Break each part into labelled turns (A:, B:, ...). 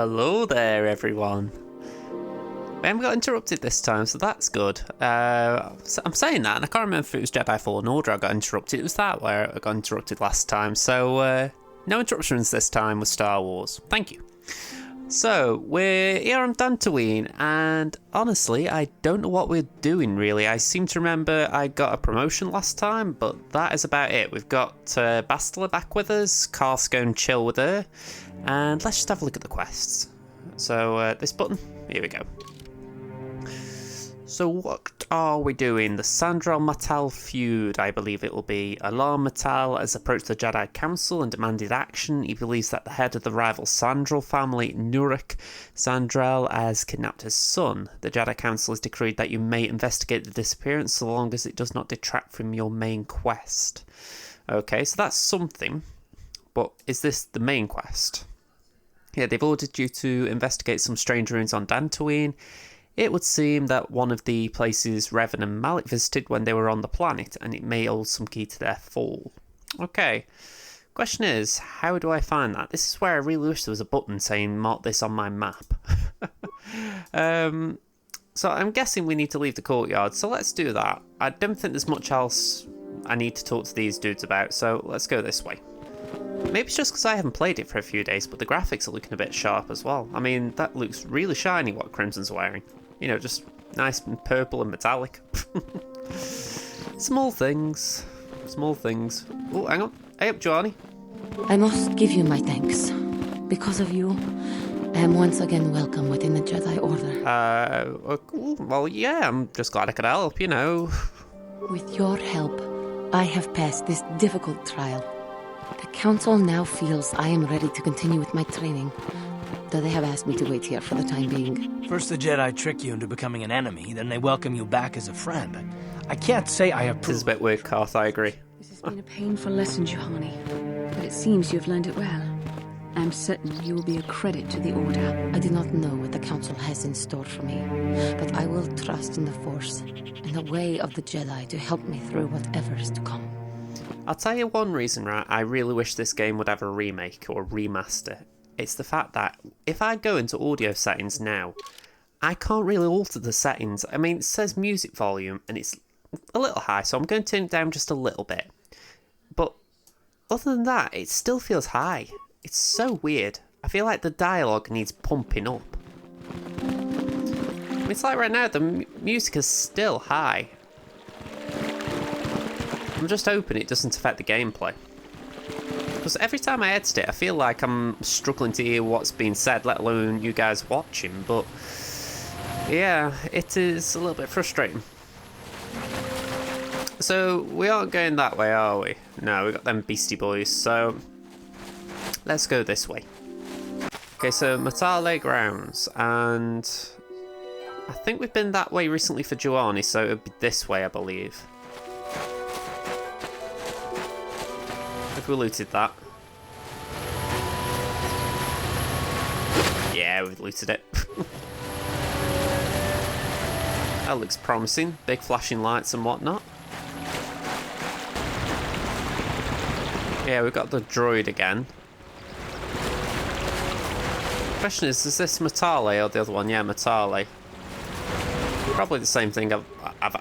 A: Hello there, everyone. We haven't got interrupted this time, so that's good. I'm saying that, and I can't remember if it was Jedi Fallen Order I got interrupted. It was that where I got interrupted last time, so no interruptions this time with Star Wars. Thank you. So, we're here on Dantooine, and honestly, I don't know what we're doing really. I seem to remember I got a promotion last time, but that is about it. We've got Bastila back with us, Karth's going chill with her, and let's just have a look at the quests. So, this button, here we go. So what are we doing? The Sandral Matal feud, I believe it will be. Alarm Matal has approached the Jedi Council and demanded action. He believes that the head of the rival Sandral family, Nuruk Sandral, has kidnapped his son. The Jedi Council has decreed that you may investigate the disappearance so long as it does not detract from your main quest. Okay, so that's something. But is this the main quest? Yeah, they've ordered you to investigate some strange ruins on Dantooine. It would seem that one of the places Revan and Malik visited when they were on the planet, and it may hold some key to their fall. Okay, question is, how do I find that? This is where I really wish there was a button saying mark this on my map. So I'm guessing we need to leave the courtyard, so let's do that. I don't think there's much else I need to talk to these dudes about, so let's go this way. Maybe it's just because I haven't played it for a few days, but the graphics are looking a bit sharp as well. I mean, that looks really shiny what Crimson's wearing. You know, just nice and purple and metallic. Small things. Small things. Oh, hang on. Hey up, Johnny.
B: I must give you my thanks. Because of you, I am once again welcome within the Jedi Order.
A: Well, yeah, I'm just glad I could help, you know.
B: With your help, I have passed this difficult trial. The Council now feels I am ready to continue with my training, though they have asked me to wait here for the time being.
C: First the Jedi trick you into becoming an enemy, then they welcome you back as a friend. I can't say I approve.
A: This is a bit weird, Karth, I agree.
D: This has been a painful lesson, Juhani, but it seems you have learned it well. I'm certain you will be a credit to the Order.
B: I do not know what the Council has in store for me, but I will trust in the Force and the way of the Jedi to help me through whatever is to come.
A: I'll tell you one reason, right, I really wish this game would have a remake or remaster. It's the fact that if I go into audio settings now, I can't really alter the settings. I mean, it says music volume and it's a little high, so I'm going to turn it down just a little bit. But other than that, it still feels high. It's so weird. I feel like the dialogue needs pumping up. It's like right now, the music is still high. I'm just hoping it doesn't affect the gameplay. Because every time I edit it, I feel like I'm struggling to hear what's being said, let alone you guys watching. But yeah, it is a little bit frustrating. So we aren't going that way, are we? No, we got them beastie boys. So let's go this way. Okay, so Matale grounds, and I think we've been that way recently for Juhani, so it would be this way, I believe. If we looted that. Yeah, we've looted it. That looks promising. Big flashing lights and whatnot. Yeah, we've got the droid again. Question is this Matale or the other one? Yeah, Matale. Probably the same thing.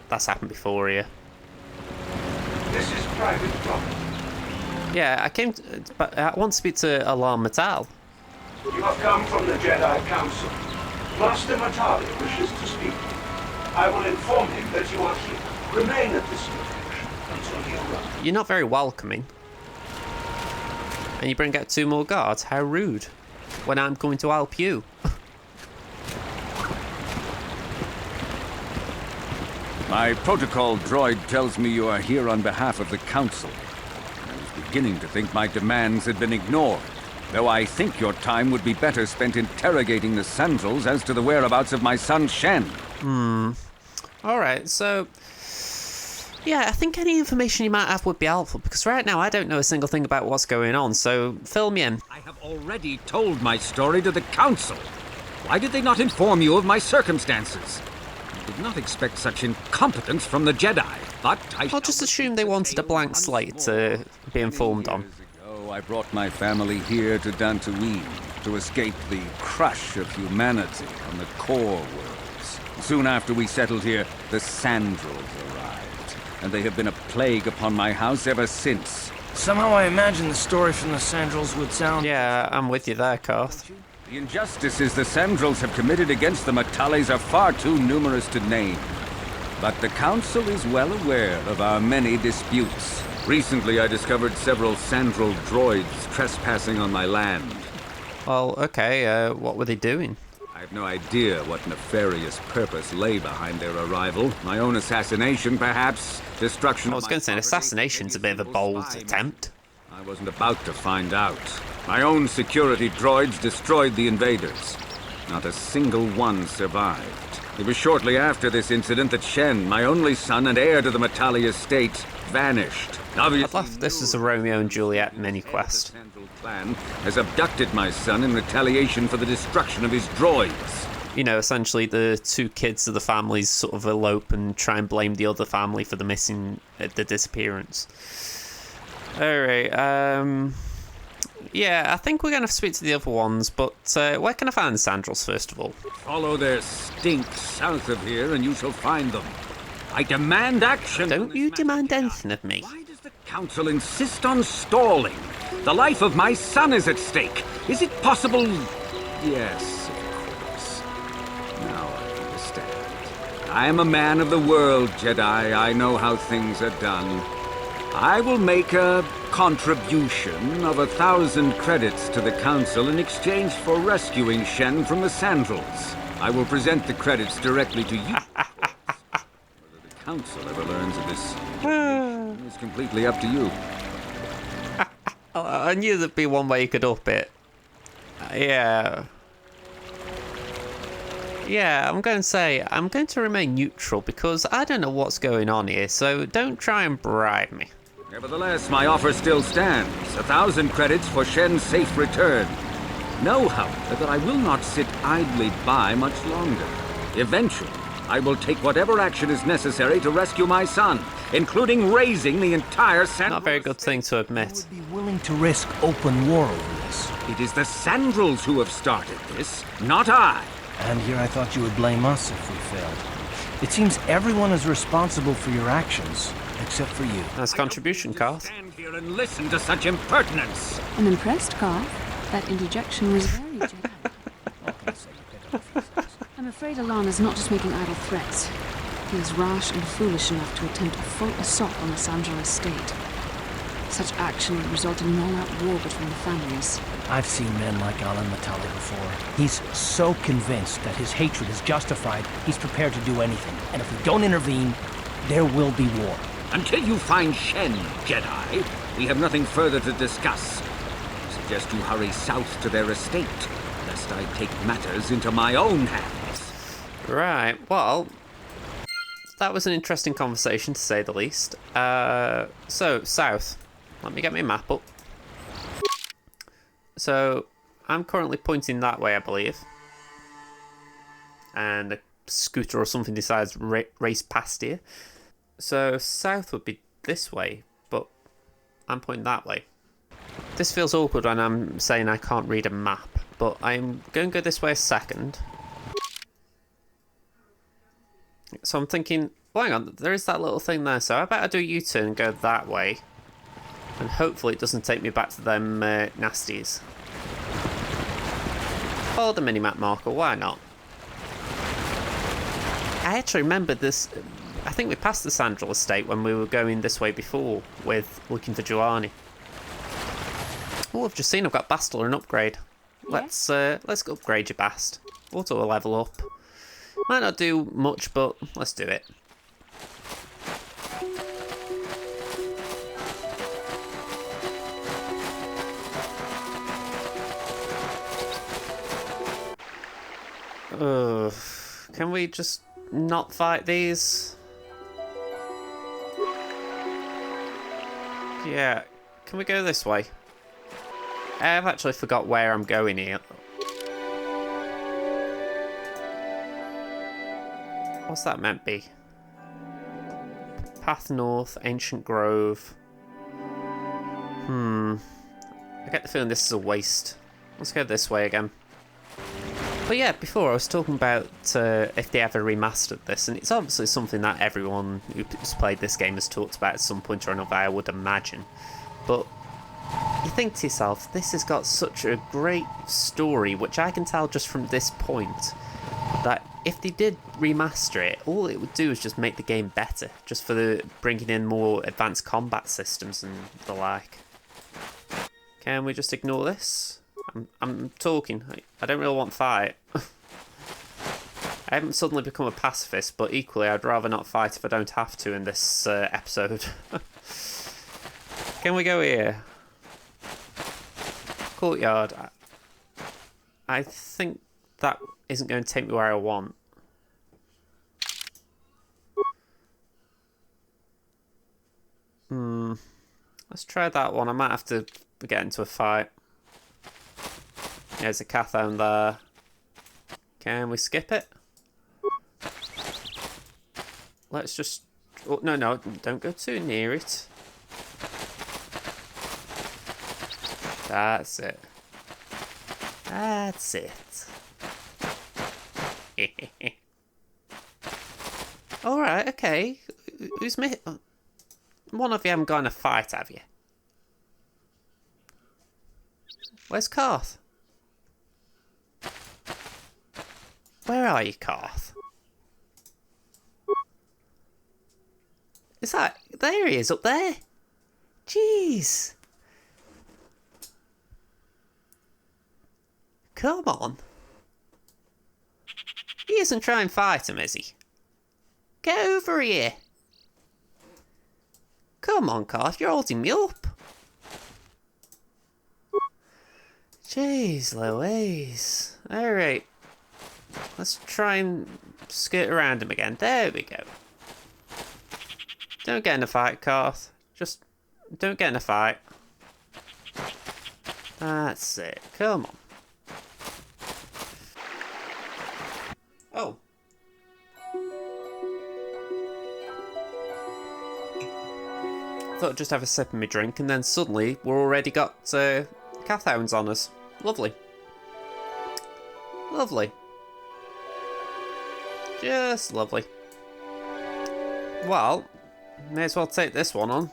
A: That's happened before here.
E: This is private property.
A: Yeah, but I want to speak to Alarm Matal.
E: You have come from the Jedi Council. Master Matali wishes to speak. I will inform him that you are here. Remain at this location until he arrives.
A: You're not very welcoming. And you bring out 2 more guards? How rude. When I'm going to help you.
F: My protocol droid tells me you are here on behalf of the Council. I was beginning to think my demands had been ignored, though I think your time would be better spent interrogating the Sandrals as to the whereabouts of my son Shen.
A: Alright, so yeah, I think any information you might have would be helpful, because right now I don't know a single thing about what's going on, so fill me in.
F: I have already told my story to the Council. Why did they not inform you of my circumstances? I did not expect such incompetence from the Jedi, but
A: I'll just assume they wanted a blank slate to be informed on.
F: I brought my family here to Dantooine to escape the crush of humanity on the core worlds. Soon after we settled here, the Sandrels arrived, and they have been a plague upon my house ever since.
C: Somehow I imagine the story from the Sandrels would sound...
A: Yeah, I'm with you there, Karth.
F: The injustices the Sandrels have committed against the Matales are far too numerous to name. But the Council is well aware of our many disputes. Recently, I discovered several Sandrel droids trespassing on my land.
A: Well, okay, what were they doing?
F: I have no idea what nefarious purpose lay behind their arrival. My own assassination, perhaps? Destruction
A: I was
F: of my
A: going to say, an
F: property?
A: assassination's a bit of a bold attempt.
F: I wasn't about to find out. My own security droids destroyed the invaders. Not a single one survived. It was shortly after this incident that Shen, my only son and heir to the Matali estate, vanished.
A: I've left this as a Romeo and Juliet mini-quest.
F: The Sandrel clan has abducted my son in retaliation for the destruction of his droids.
A: You know, essentially the two kids of the families sort of elope and try and blame the other family for the the disappearance. Alright, yeah, I think we're going to have to speak to the other ones, but where can I find the Sandrels, first of all?
F: Follow their stink south of here and you shall find them. I demand action.
A: Don't you demand anything of me.
F: Why does the Council insist on stalling? The life of my son is at stake. Is it possible? Yes, of course. Now I understand. I am a man of the world, Jedi. I know how things are done. I will make a contribution of 1,000 credits to the Council in exchange for rescuing Shen from the Sandrels. I will present the credits directly to you. Whether the Council ever learns of this is completely up to you.
A: I knew there'd be one way you could up it. Yeah. Yeah, I'm going to say, I'm going to remain neutral because I don't know what's going on here, so don't try and bribe me.
F: Nevertheless, my offer still stands. 1,000 credits for Shen's safe return. Know, however, that I will not sit idly by much longer. Eventually, I will take whatever action is necessary to rescue my son, including raising the entire Sandrel.
A: Not a very good thing to
C: I
A: admit.
C: would be willing to risk open war over this.
F: It is the Sandrels who have started this, not I.
C: And here I thought you would blame us if we failed. It seems everyone is responsible for your actions, except for you.
A: Nice contribution, Karth.
F: Stand here and listen to such impertinence.
D: I'm impressed, Carl. That interjection was very Jedi. I'm afraid Alana's not just making idle threats. He is rash and foolish enough to attempt a full assault on the Sandrel estate. Such action would result in an all-out war between the families.
C: I've seen men like Alan Matali before. He's so convinced that his hatred is justified, he's prepared to do anything. And if we don't intervene, there will be war.
F: Until you find Shen, Jedi, we have nothing further to discuss. I suggest you hurry south to their estate, lest I take matters into my own hands.
A: Right, well, that was an interesting conversation to say the least. So, south. Let me get my map up. So, I'm currently pointing that way, I believe. And a scooter or something decides to race past here. So, south would be this way, but I'm pointing that way. This feels awkward when I'm saying I can't read a map, but I'm going to go this way a second. So I'm thinking, well, hang on, there is that little thing there, so I better do a U-turn and go that way. And hopefully it doesn't take me back to them nasties. Follow the minimap marker, why not? I actually remember this, I think we passed the Sandrel estate when we were going this way before with looking for Juani. Oh, I've just seen I've got Bastler an upgrade. Let's upgrade your Bast. Auto level up. Might not do much, but let's do it. Can we just not fight these? Yeah, can we go this way? I've actually forgot where I'm going here. What's that meant be? Path north, ancient grove. I get the feeling this is a waste. Let's go this way again. But yeah, before I was talking about if they ever remastered this, and it's obviously something that everyone who's played this game has talked about at some point or another, I would imagine. But you think to yourself, this has got such a great story, which I can tell just from this point, that if they did remaster it, all it would do is just make the game better, just for the bringing in more advanced combat systems and the like. Can we just ignore this? I'm talking. I don't really want to fight. I haven't suddenly become a pacifist, but equally I'd rather not fight if I don't have to in this episode. Can we go here? Courtyard. I think that isn't going to take me where I want. Let's try that one. I might have to get into a fight. There's a Cathound there. Can we skip it? Let's just... Oh, no, don't go too near it. That's it. That's it. Alright, okay. Who's me? One of you haven't got in a fight, have you? Where's Karth? Where are you, Karth? Is that... There he is, up there. Jeez. Come on. He isn't trying to fight him, is he? Get over here. Come on, Karth, you're holding me up. Jeez Louise. Alright. Let's try and skirt around him again. There we go. Don't get in a fight, Karth. Just don't get in a fight. That's it. Come on. Oh. Thought I'd just have a sip of my drink, and then suddenly we're already got Cathounds on us. Lovely. Lovely. Just lovely. Well, may as well take this one on.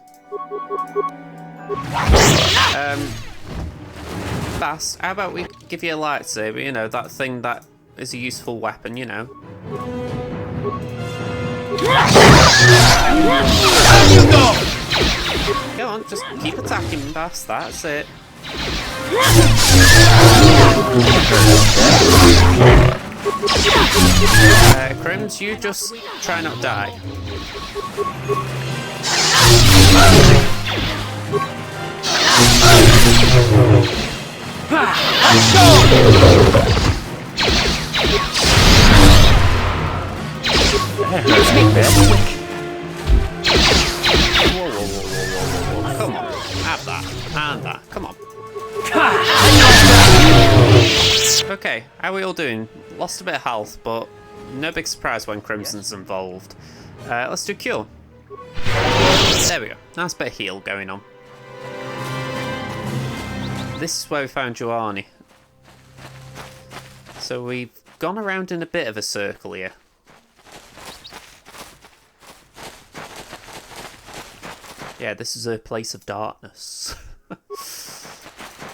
A: Bass, how about we give you a lightsaber, you know, that thing that is a useful weapon, you know. Go on, just keep attacking, Bass, that's it. Crims, you just try not die. Let's go! Whoa. Come on, have that, and that, come on. Okay, how are we all doing? Lost a bit of health, but no big surprise when Crimson's involved. Let's do Cure. There we go, nice bit of heal going on. This is where we found Joanni. So we've gone around in a bit of a circle here. Yeah, this is a place of darkness.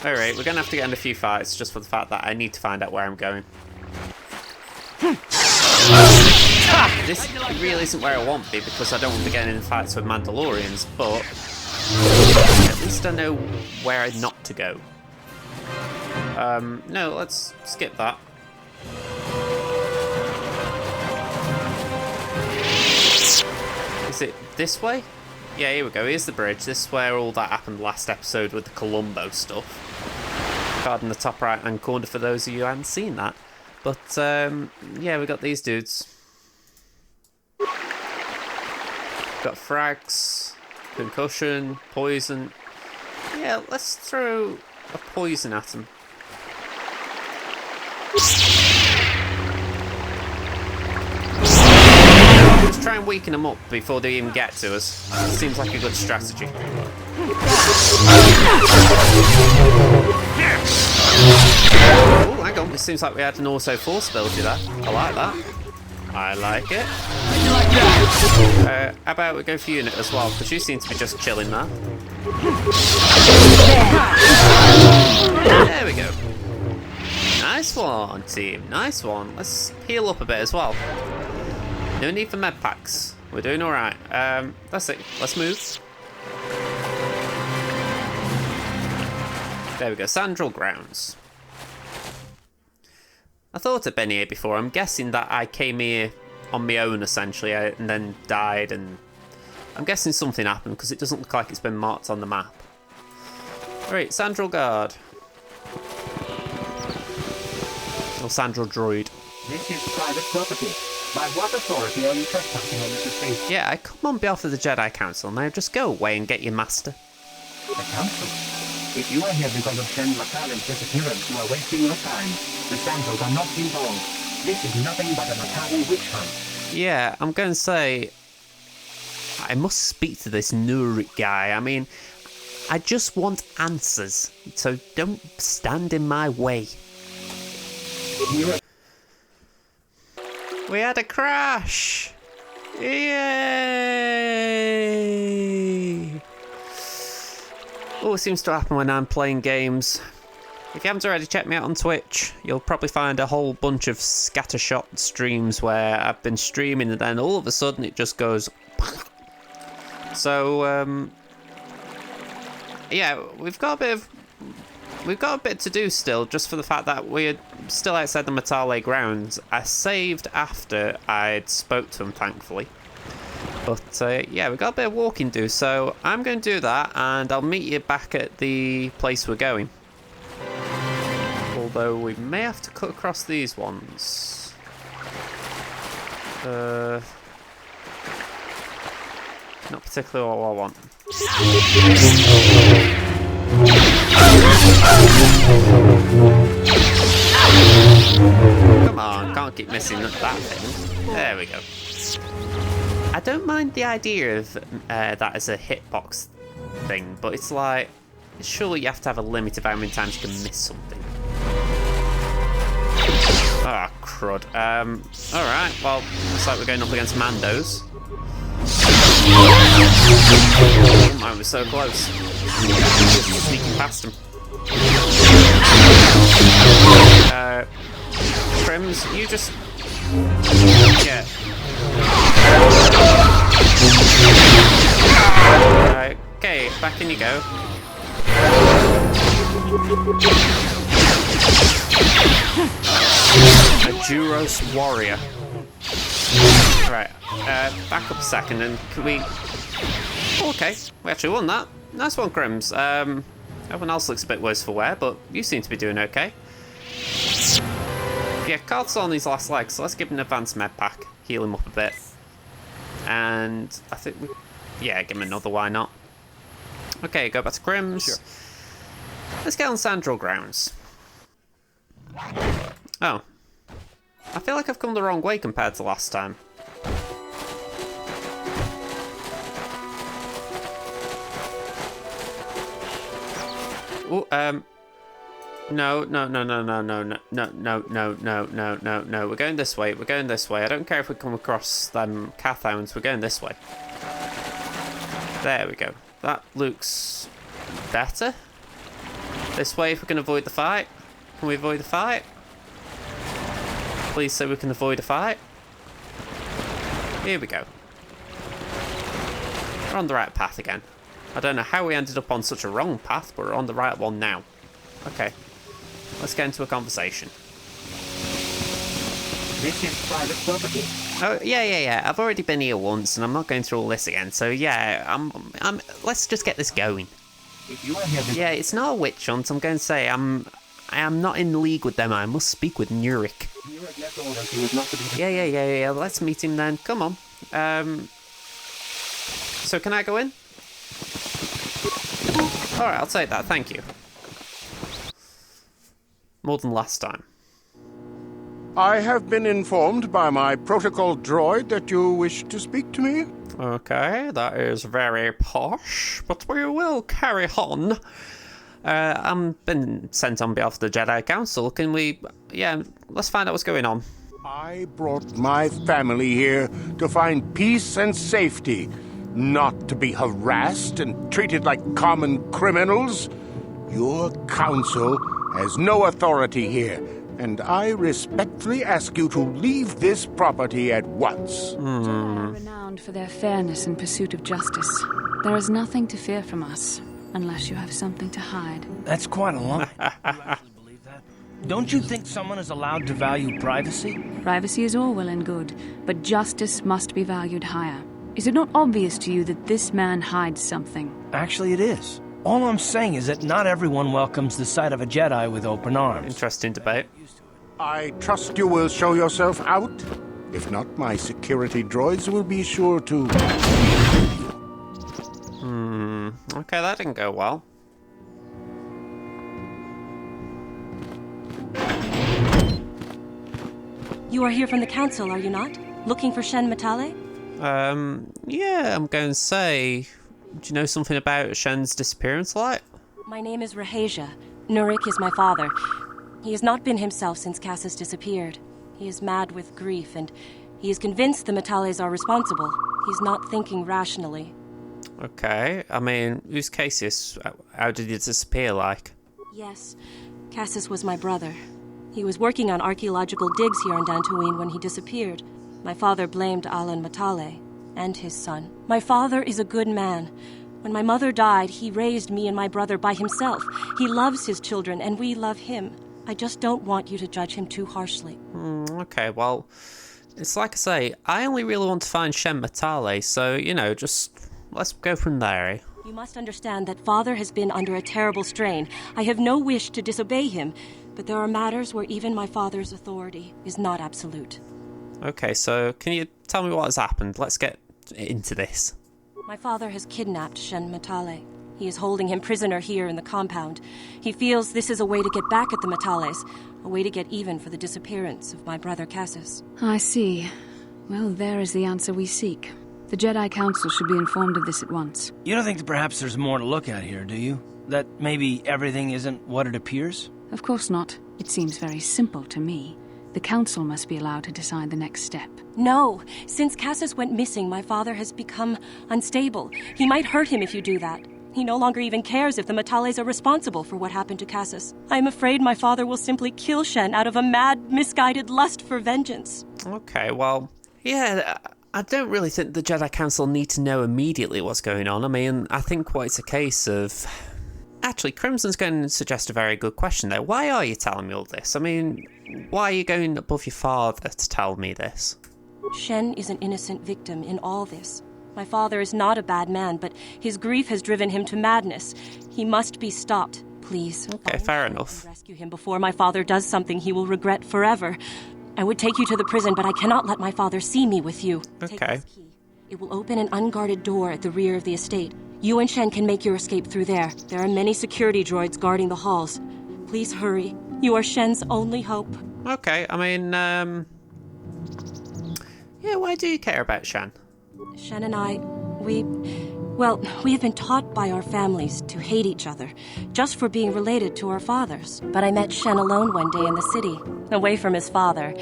A: Alright, we're going to have to get in a few fights just for the fact that I need to find out where I'm going. This really isn't where I want to be because I don't want to get in fights with Mandalorians, but at least I know where not to go. No, let's skip that. Is it this way? Yeah, here we go. Here's the bridge. This is where all that happened last episode with the Columbo stuff. Card in the top right hand corner for those of you who haven't seen that. But, yeah, we got these dudes. Got frags, concussion, poison. Yeah, let's throw a poison at them. Let's try and weaken them up before they even get to us. Seems like a good strategy. Oh, it seems like we had an auto force ability there. I like that. I like it. How about we go for unit as well, because you seem to be just chilling there. There we go. Nice one, team. Nice one. Let's heal up a bit as well. No need for med packs. We're doing alright. That's it. Let's move. There we go. Sandral Grounds. I thought I'd been here before. I'm guessing that I came here on my own, essentially, and then died, and I'm guessing something happened, because it doesn't look like it's been marked on the map. Alright, Sandral Guard. Or Sandral Droid.
G: This is private property. By what authority are you trespassing on this estate?
A: Yeah, I come on behalf of the Jedi Council. Now just go away and get your master.
G: The council? If you are here because of Shen Matale's disappearance, you are wasting your time. The Sandrals are not involved. This is nothing but a Matale witch hunt.
A: Yeah, I'm going to say... I must speak to this Nurik guy. I mean, I just want answers. So don't stand in my way. We had a crash! Yay! Always seems to happen when I'm playing games. If you haven't already checked me out on Twitch, you'll probably find a whole bunch of scattershot streams where I've been streaming and then all of a sudden it just goes... So, yeah, we've got a bit to do still, just for the fact that we're still outside the Matale grounds. I saved after I'd spoke to him, thankfully. But, yeah, we've got a bit of walking to do, so I'm going to do that, and I'll meet you back at the place we're going. Although we may have to cut across these ones. Not particularly what I want. Come on, can't keep missing that thing. There we go. I don't mind the idea of that as a hitbox thing, but it's like, surely you have to have a limit of how many times you can miss something. Ah, oh, crud. Alright, well, looks like we're going up against Mandos. Oh my, we're so close. Just sneaking past him. Crims, you just... Yeah. Okay, back in you go. A Juros warrior. Right, back up a second and can we... Oh, okay, we actually won that. Nice one, Crims. Everyone else looks a bit worse for wear, but you seem to be doing okay. Yeah, Carl's on his last leg, so let's give him an advanced med pack. Heal him up a bit. And I think we... Yeah, give him another, why not? Okay, go back to Crims. Sure. Let's get on Sandral Grounds. Oh. I feel like I've come the wrong way compared to last time. Oh, no. We're going this way. We're going this way. I don't care if we come across them Cathounds. We're going this way. There we go. That looks better. This way if we can avoid the fight. Can we avoid the fight? Please say we can avoid a fight. Here we go. We're on the right path again. I don't know how we ended up on such a wrong path, but we're on the right one now. Okay. Let's get into a conversation.
G: This is private property.
A: Oh, yeah. I've already been here once, and I'm not going through all this again. So, yeah, let's just get this going.
G: If you are here...
A: Yeah, it's not a witch hunt. I'm going to say I am not in league with them. I must speak with Nurik.
G: Nurik left orders he was not to be...
A: Yeah. Let's meet him then. Come on. So, can I go in? Alright, I'll take that. Thank you. More than last time.
H: I have been informed by my protocol droid that you wish to speak to me.
A: Okay, that is very posh, but we will carry on. I'm been sent on behalf of the Jedi Council. Can we... Yeah, let's find out what's going on.
H: I brought my family here to find peace and safety, not to be harassed and treated like common criminals. Your council has no authority here, and I respectfully ask you to leave this property at once.
D: Jedi are renowned for their fairness and pursuit of justice. There is nothing to fear from us, unless you have something to hide.
C: That's quite a line. You actually believe that? Don't you think someone is allowed to value privacy?
D: Privacy is all well and good, but justice must be valued higher. Is it not obvious to you that this man hides something?
C: Actually, it is. All I'm saying is that not everyone welcomes the sight of a Jedi with open arms.
A: Interesting debate.
H: I trust you will show yourself out. If not, my security droids will be sure to...
A: Okay, that didn't go well.
I: You are here from the council, are you not? Looking for Shen Matale?
A: Yeah, I'm going to say... Do you know something about Shen's disappearance, like?
I: My name is Rahasia. Nurik is my father. He has not been himself since Cassis disappeared. He is mad with grief, and he is convinced the Matales are responsible. He's not thinking rationally.
A: Okay, I mean, whose case is... How did he disappear, like?
I: Yes, Cassis was my brother. He was working on archaeological digs here in Dantooine when he disappeared. My father blamed Alan Matale and his son. My father is a good man. When my mother died, he raised me and my brother by himself. He loves his children, and we love him. I just don't want you to judge him too harshly.
A: Okay, well, it's like I say, I only really want to find Shen Matale, so, you know, just let's go from there, eh?
I: You must understand that father has been under a terrible strain. I have no wish to disobey him, but there are matters where even my father's authority is not absolute.
A: Okay, so can you tell me what has happened? Let's get into this.
I: My father has kidnapped Shen Matale. He is holding him prisoner here in the compound. He feels this is a way to get back at the Matales, a way to get even for the disappearance of my brother Cassis.
D: I see. Well, there is the answer we seek. The Jedi Council should be informed of this at once.
C: You don't think that perhaps there's more to look at here, do you? That maybe everything isn't what it appears?
D: Of course not. It seems very simple to me. The Council must be allowed to decide the next step.
I: No! Since Cassis went missing, my father has become unstable. He might hurt him if you do that. He no longer even cares if the Matales are responsible for what happened to Cassis. I am afraid my father will simply kill Shen out of a mad, misguided lust for vengeance.
A: Okay, well, yeah, I don't really think the Jedi Council need to know immediately what's going on. I mean, I think what it's a case of... Actually, Crimson's going to suggest a very good question there. Why are you telling me all this? I mean, why are you going above your father to tell me this?
I: Shen is an innocent victim in all this. My father is not a bad man, but his grief has driven him to madness. He must be stopped, please.
A: Okay, fair enough.
I: Rescue him before my father does something he will regret forever. I would take you to the prison, but I cannot let my father see me with you.
A: Okay.
I: Take this key. It will open an unguarded door at the rear of the estate. You and Shen can make your escape through there. There are many security droids guarding the halls. Please hurry. You are Shen's only hope.
A: Okay, I mean, yeah, why do you care about Shen?
I: Shen and I, we have been taught by our families to hate each other, just for being related to our fathers. But I met Shen alone one day in the city, away from his father.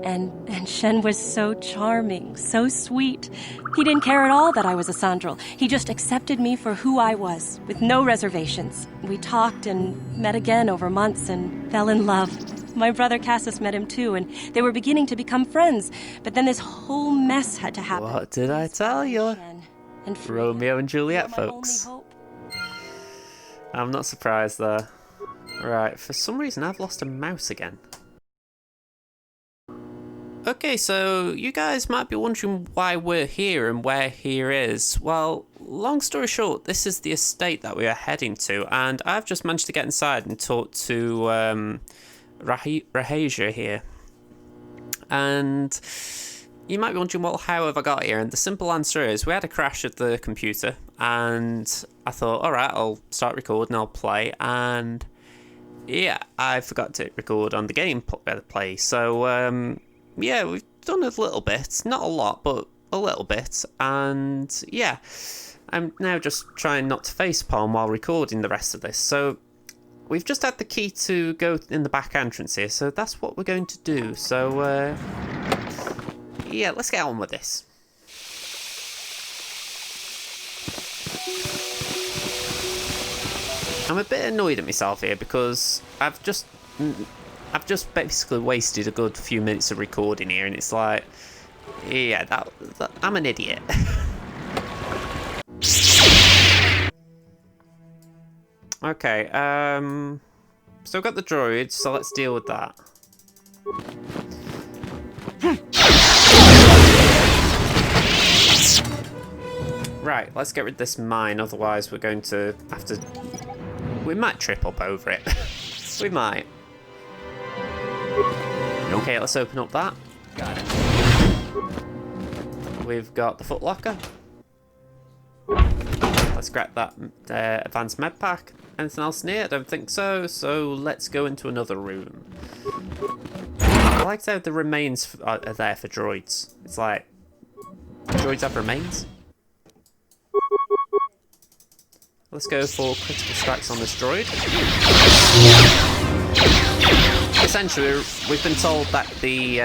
I: And Shen was so charming, so sweet. He didn't care at all that I was a Sandral. He just accepted me for who I was, with no reservations. We talked and met again over months and fell in love. My brother Cassis met him too, and they were beginning to become friends. But then this whole mess had to happen.
A: What did I tell you?
I: Shen and Freya.
A: Romeo and Juliet,
I: They are my
A: folks.
I: only hope.
A: I'm not surprised there. Right, for some reason I've lost a mouse again. Okay, so you guys might be wondering why we're here and where here is. Well, long story short, this is the estate that we are heading to, and I've just managed to get inside and talk to Rahasia here. And you might be wondering, well, how have I got here? And the simple answer is we had a crash at the computer, and I thought, alright, I'll start recording, I'll play, and yeah, I forgot to record on the game play, so yeah, we've done a little bit, not a lot, but a little bit, and yeah, I'm now just trying not to facepalm while recording the rest of this. So we've just had the key to go in the back entrance here, so that's what we're going to do. So, yeah, let's get on with this. I'm a bit annoyed at myself here because I've just basically wasted a good few minutes of recording here, and it's like, yeah, that I'm an idiot. Okay, so I've got the droids, so let's deal with that. Right, let's get rid of this mine, otherwise we're going to have to... We might trip up over it. We might. Okay, let's open up that.
C: Got it.
A: We've got the footlocker. Let's grab that advanced med pack. Anything else near? I don't think so. So let's go into another room. I like how the remains are there for droids. It's like, droids have remains. Let's go for critical strikes on this droid. Essentially, we've been told that the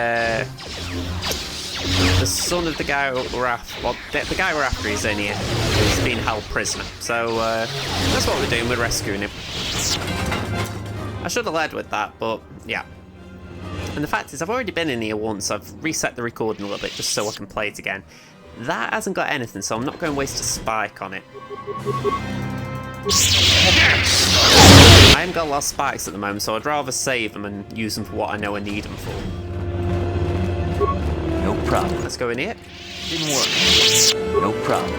A: son of the guy we're after, well, the guy we're after is in here. He's been held prisoner. So that's what we're doing. We're rescuing him. I should have led with that, but yeah. And the fact is, I've already been in here once. I've reset the recording a little bit just so I can play it again. That hasn't got anything, so I'm not going to waste a spike on it. I haven't got a lot of spikes at the moment, so I'd rather save them and use them for what I know I need them for.
C: No problem.
A: Let's go in here.
C: Didn't work. No problem.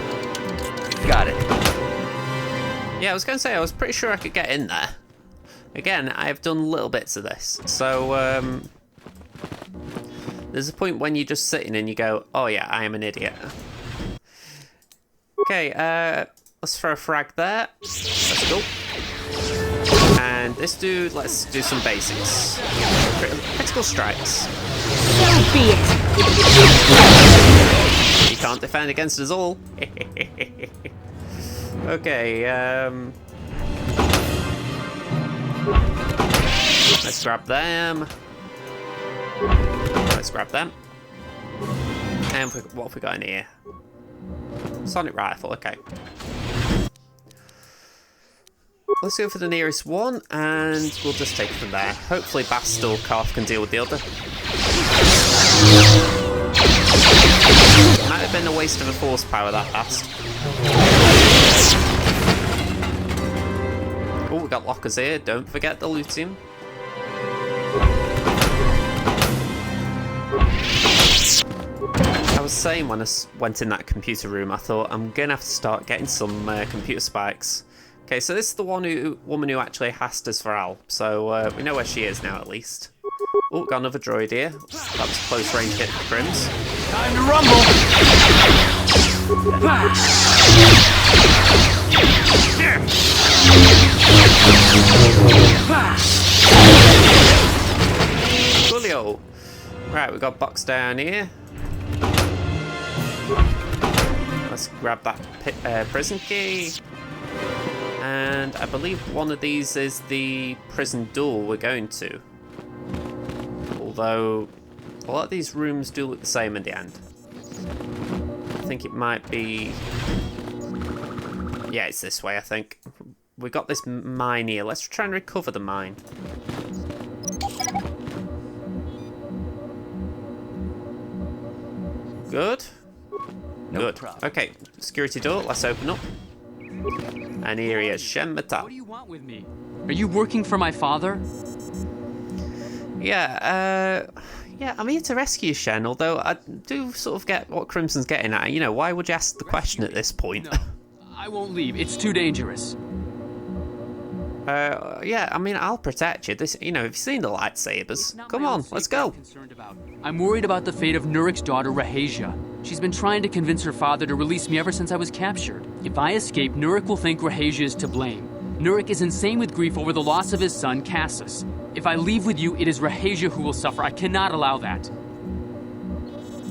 C: Got it.
A: Yeah, I was going to say, I was pretty sure I could get in there. Again, I've done little bits of this. So, there's a point when you're just sitting and you go, oh yeah, I am an idiot. Okay, let's throw a frag there. Let's go. And this dude, let's do some basics. Critical strikes.
J: So be it.
A: He can't defend against us all. Okay, let's grab them. Let's grab them. And what have we got in here? Sonic rifle, okay. Let's go for the nearest one, and we'll just take it from there. Hopefully Bast or Karth can deal with the other. Might have been a waste of a force power, that Bast. Oh, we got lockers here. Don't forget the looting. I was saying when I went in that computer room, I thought I'm gonna have to start getting some computer spikes. Okay, so this is the woman who actually asked us for help, so we know where she is now at least. Oh, got another droid here. That was a close range hit for Crims.
C: Time to rumble.
A: Coolio. Right, we got box down here. Let's grab that prison key. And I believe one of these is the prison door we're going to. Although, a lot of these rooms do look the same in the end. I think it might be... Yeah, it's this way, I think. We got this mine here. Let's try and recover the mine. Good. Good. Okay, security door. Let's open up. And here he is, Shen Mata.
K: What do you want with me? Are you working for my father?
A: Yeah, I'm here to rescue Shen, although I do sort of get what Crimson's getting at. You know, why would you ask the question at this point?
K: No, I won't leave. It's too dangerous.
A: Yeah, I mean, I'll protect you. This, you know, have you seen the lightsabers? Come on, let's go.
K: I'm worried about the fate of Nurik's daughter, Rahasia. She's been trying to convince her father to release me ever since I was captured. If I escape, Nurik will think Rahasia is to blame. Nurik is insane with grief over the loss of his son, Cassus. If I leave with you, it is Rahasia who will suffer. I cannot allow that.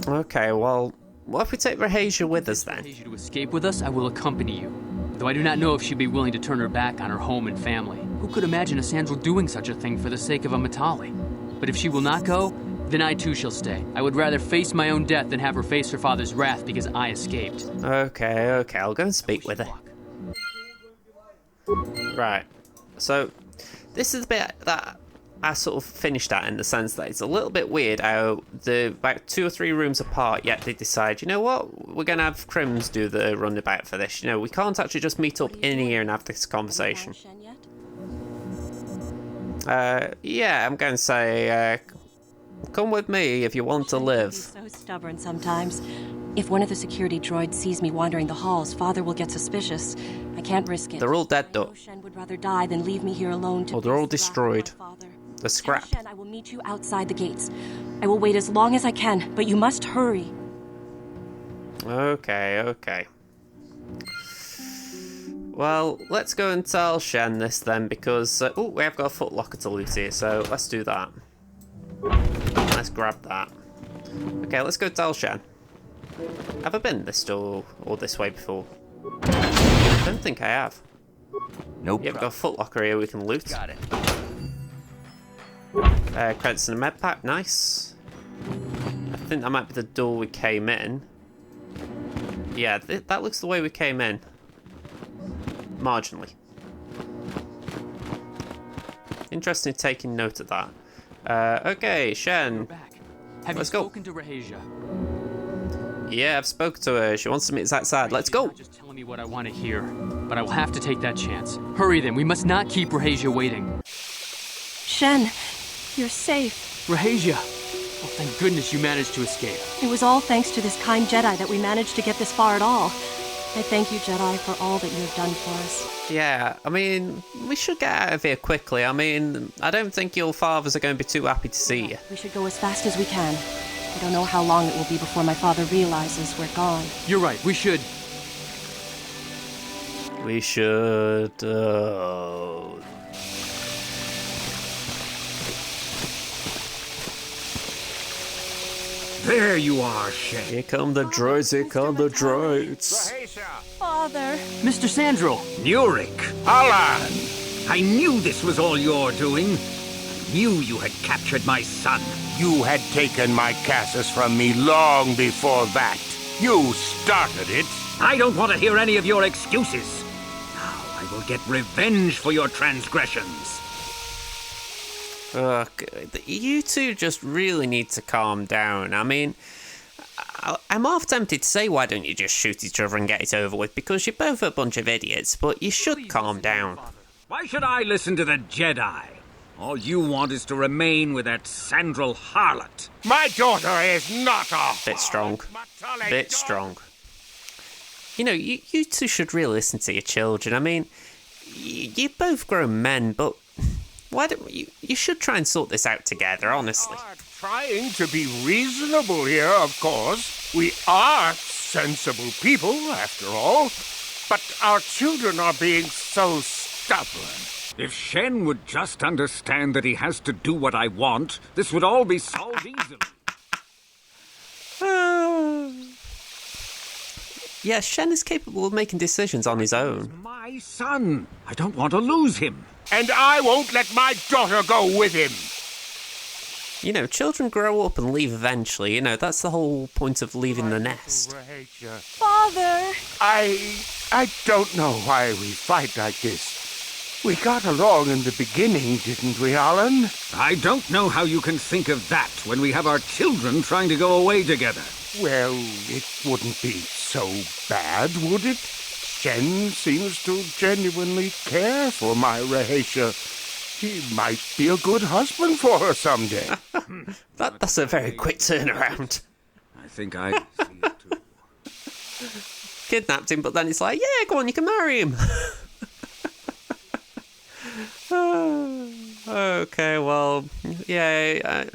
A: Okay, well, what if we take Rahasia with us then?
K: Rahasia to escape with us, I will accompany you. though I do not know if she'd be willing to turn her back on her home and family. Who could imagine a Sandral doing such a thing for the sake of a Matali? But if she will not go, then I too shall stay. I would rather face my own death than have her face her father's wrath because I escaped.
A: Okay, I'll go and speak with her. Right, so this is the bit that I sort of finished at, in the sense that it's a little bit weird how about 2 or 3 rooms apart, yet they decide, you know what, we're going to have Crims do the runabout for this. You know, we can't actually just meet up in here and have this conversation. Yeah, I'm going to say, come with me if you want to live.
I: So stubborn sometimes. If one of the security droids sees me wandering the halls, Father will get suspicious. I can't risk it.
A: They're all dead, though.
I: Shen would rather die than leave me here alone to.
A: Oh, they're all destroyed. They're scrap.
I: Shen, I will meet you outside the gates. I will wait as long as I can, but you must hurry.
A: Okay. Well, let's go and tell Shen this then, because oh, we have got a footlocker to loot here, so let's do that. Let's grab that. Okay, let's go tell Shen. Have I been this door or this way before? I don't think I have.
F: Nope.
A: Yep, got a footlocker here we can loot.
F: Got it.
A: Credits and a med pack, nice. I think that might be the door we came in. Yeah, that looks the way we came in. Marginally. Interesting taking note of that. Okay, Shen.
K: Have
A: Let's
K: you
A: go.
K: spoken to Rahesia?
A: Yeah, I've spoken to her. She wants to meet us outside. Let's go.
K: Just telling me what I want to hear, but I will have to take that chance. Hurry then. We must not keep Rahesia waiting.
I: Shen, you're safe.
K: Rahesia! Oh, thank goodness you managed to escape.
I: It was all thanks to this kind Jedi that we managed to get this far at all. I thank you, Jedi, for all that you have done for us.
A: Yeah, I mean, we should get out of here quickly. I mean, I don't think your fathers are going to be too happy to see you.
I: We should go as fast as we can. I don't know how long it will be before my father realizes we're gone.
K: You're right, we should.
A: We should...
F: There you are, Shen.
A: Here come the droids, here come the droids.
I: Father.
K: Mr. Sandral.
F: Nurik. Alan. I knew this was all your doing. I knew you had captured my son.
H: You had taken my Cassus from me long before that. You started it.
F: I don't want to hear any of your excuses. Now I will get revenge for your transgressions.
A: You two just really need to calm down. I mean, I'm half tempted to say, why don't you just shoot each other and get it over with, because you're both a bunch of idiots, but you should calm down.
F: Why should I listen to the Jedi? All you want is to remain with that Sandral harlot.
H: My daughter is not a
A: Bit strong.
H: Matali
A: Bit
H: daughter.
A: strong. You know, you two should really listen to your children. I mean, you're both grown men, but why don't you should try and sort this out together, honestly.
H: We are trying to be reasonable here, of course. We are sensible people, after all. But our children are being so stubborn.
F: If Shen would just understand that he has to do what I want, this would all be solved easily.
A: Yeah, Shen is capable of making decisions on his own.
F: My son. I don't want to lose him.
H: And I won't let my daughter go with him.
A: You know, children grow up and leave eventually. You know, that's the whole point of leaving the nest.
I: Father!
H: I don't know why we fight like this. We got along in the beginning, didn't we, Alan?
F: I don't know how you can think of that when we have our children trying to go away together.
H: Well, it wouldn't be so bad, would it? Shen seems to genuinely care for my Rahesia. He might be a good husband for her someday.
A: That's a very quick turnaround.
F: I think I see it too.
A: Kidnapped him, but then it's like, yeah, go on, you can marry him. Okay, well, yeah.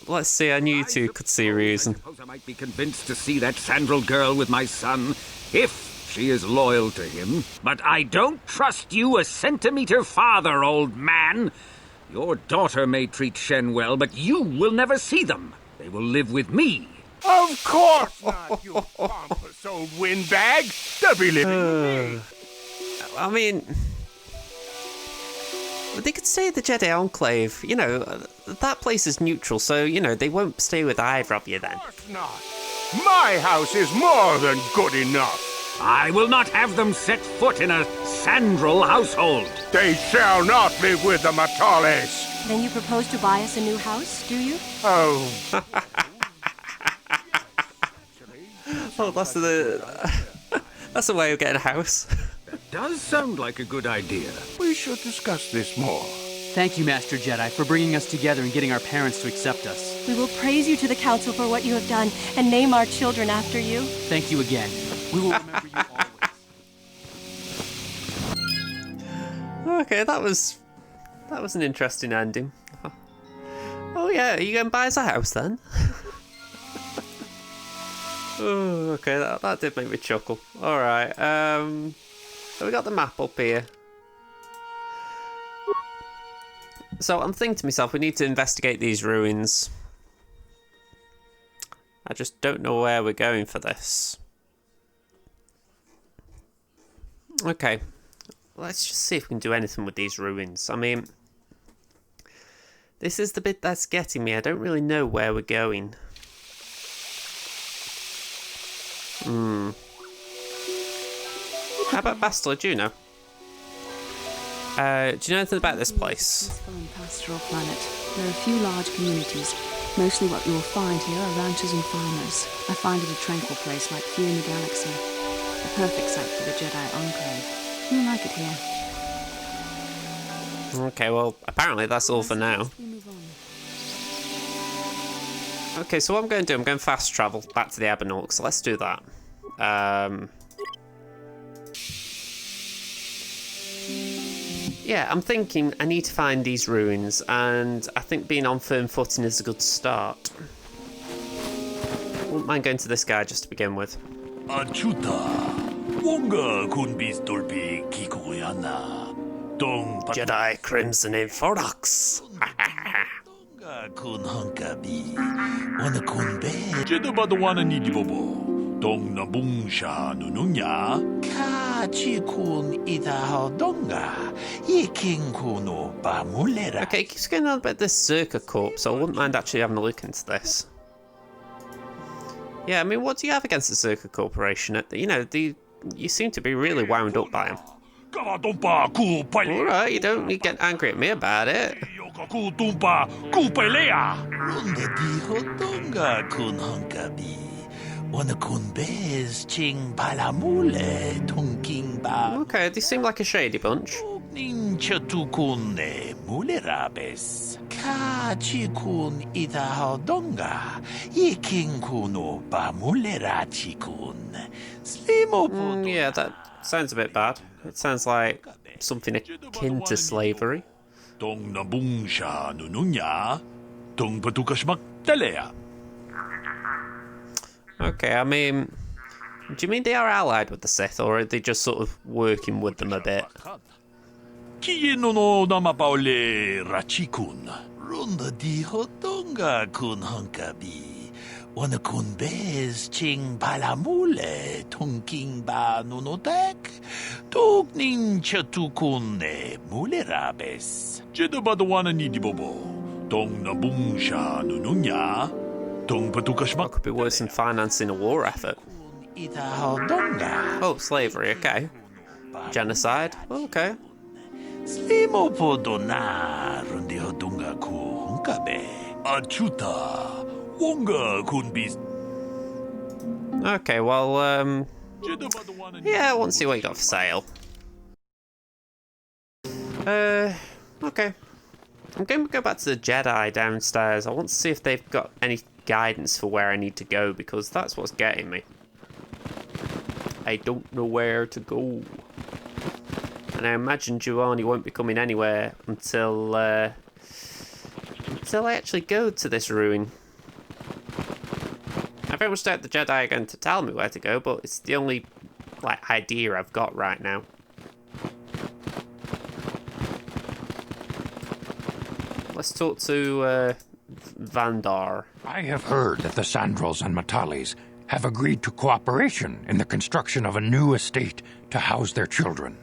A: Let's see. I knew you two could see a reason.
F: I suppose I might be convinced to see that Sandral girl with my son, if she is loyal to him. But I don't trust you a centimeter farther, old man. Your daughter may treat Shen well, but you will never see them. They will live with me,
H: Of course not, you pompous old windbag. They'll be living with me.
A: I mean, they could stay at the Jedi Enclave. You know, that place is neutral, so, you know, they won't stay with either of you then.
H: Of course not. My house is more than good enough.
F: I will not have them set foot in a Sandral household.
H: They shall not live with the Matales.
I: Then you propose to buy us a new house, do you?
H: Oh.
A: Oh, that's a way of getting a house.
F: That does sound like a good idea.
H: We should discuss this more.
K: Thank you, Master Jedi, for bringing us together and getting our parents to accept us.
I: We will praise you to the Council for what you have done and name our children after you.
K: Thank you again. We will remember you always.
A: Okay, that was an interesting ending. Oh yeah, are you going to buy us a house then? Oh, okay, that did make me chuckle. Alright, so we got the map up here. So I'm thinking to myself, we need to investigate these ruins. I just don't know where we're going for this. Okay, let's just see if we can do anything with these ruins. I mean, this is the bit that's getting me. I don't really know where we're going. How about Bastila? Do you know? Do you know anything about this place?
D: Peaceful and pastoral planet. There are a few large communities. Mostly what you will find here are ranchers and farmers. I find it a tranquil place like few in the galaxy. The perfect site for the Jedi Enclave. You'll like it here.
A: Okay, well, apparently that's all for now.
D: We move on.
A: Okay, so what I'm going to do, I'm going to fast travel back to the Abennox. So let's do that. Yeah, I'm thinking I need to find these ruins, and I think being on firm footing is a good start. Wouldn't mind going to this guy just to begin with. Jedi Crimson in Forax. Okay, it keeps going on about this Zerka Corp, so I wouldn't mind actually having a look into this. Yeah, I mean, what do you have against the Zerka Corporation? You know, you seem to be really wound up by them. Alright, you don't need to get angry at me about it. Okay, they seem like a shady bunch. Yeah, that sounds a bit bad. It sounds like something akin to slavery. Okay, I mean, do you mean they are allied with the Sith, or are they just sort of working with them a bit? What could be worse than financing a war effort? Oh, slavery, okay. Genocide, okay. Okay, well, yeah, I want to see what you got for sale. Okay. I'm going to go back to the Jedi downstairs. I want to see if they've got any guidance for where I need to go, because that's what's getting me. I don't know where to go. And I imagine Giovanni won't be coming anywhere until I actually go to this ruin. I very much doubt the Jedi are going to tell me where to go, but it's the only idea I've got right now. Let's talk to Vandar.
L: I have heard that the Sandrals and Matalis have agreed to cooperation in the construction of a new estate to house their children.